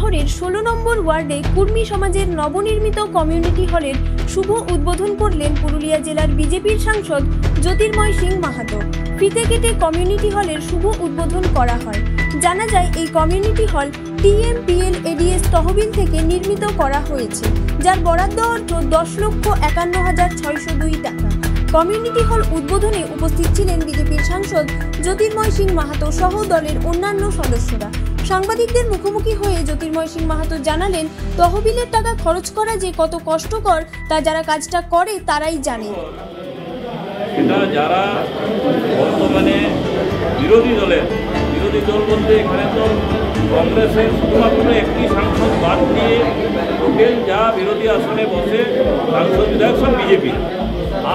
শহরের 16 নম্বর ওয়ার্ডে কুর্মী সমাজের নবনির্মিত কমিউনিটি হলের শুভ উদ্বোধন করলেন পুরুলিয়া জেলার বিজেপির সাংসদ জ্যোতির্ময় সিং মাহাতো। ফিতে কেটে কমিউনিটি হলের শুভ উদ্বোধন করা হয়। জানা যায় এই কমিউনিটি হল TMPL-ADS তহবিল থেকে নির্মিত করা হয়েছে, যার বরাদ্দ অর্থ 10,51,602 টাকা। কমিউনিটি হল উদ্বোধনে উপস্থিত ছিলেন বিজেপির সাংসদ জ্যোতির্ময় সিং মাহাতো সহ দলের অন্যান্য সদস্যরা। সাংবাদিকদের মুখোমুখি হয়ে জ্যোতির্ময় সিং মাহাতো জানালেন, তহবিলের টাকা খরচ করা যে কত কষ্টকর তা যারা কাজটা করে তারাই জানে। এটা যারা বর্তমানে বিরোধী দল বলতে এখানে তো কংগ্রেসের শুধুমাত্র একটি সাংসদ বাদ দিয়ে টোটাল যা বিরোধী আসনে বসে সাংসদ বিধায়ক সব বিজেপি।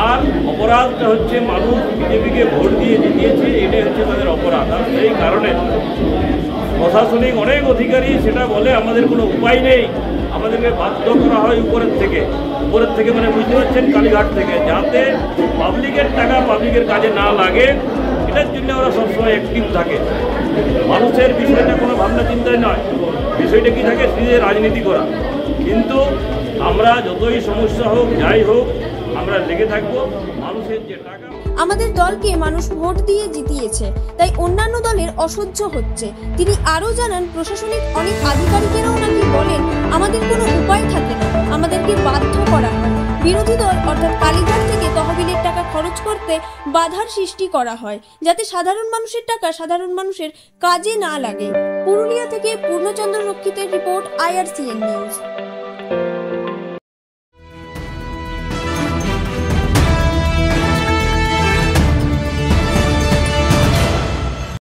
আর অপরাধটা হচ্ছে মানুষ বিজেপিকে ভোট দিয়ে জিতিয়েছে, এটাই হচ্ছে তাদের অপরাধ। আর সেই কারণে প্রশাসনিক অনেক অধিকারী সেটা বলে আমাদের কোনো উপায় নেই, আমাদেরকে বাধ্য করা হয় উপরের থেকে মানে বুঝতে পারছেন কালীঘাট থেকে, যাতে পাবলিকের টাকা পাবলিকের কাজে না লাগে, এটার জন্য ওরা সবসময় অ্যাক্টিভ থাকে। মানুষের বিষয়টা কোনো ভাবনা চিন্তায় নয়, বিষয়টা কী থাকে নিজের রাজনীতি করা। কিন্তু আমরা যতই সমস্যা হোক যাই হোক আমরা লেগে থাকবো। মানুষের যে টাকা, আমাদের দলকে মানুষ ভোট দিয়ে জিতিয়েছে, তাই অন্যান্য দলের অসহ্য হচ্ছে। তিনি আরও জানান, প্রশাসনিক অনেক আধিকারিকেরাও নাকি বলেন আমাদের কোনো উপায় থাকে না, আমাদেরকে বাধ্য করা হয়। বিরোধী দল অর্থাৎ কালীঘাট থেকে তহবিলের টাকা খরচ করতে বাধার সৃষ্টি করা হয়, যাতে সাধারণ মানুষের টাকা সাধারণ মানুষের কাজে না লাগে। পুরুলিয়া থেকে পূর্ণচন্দ্র রক্ষিতের রিপোর্ট, IRCN নিউজ।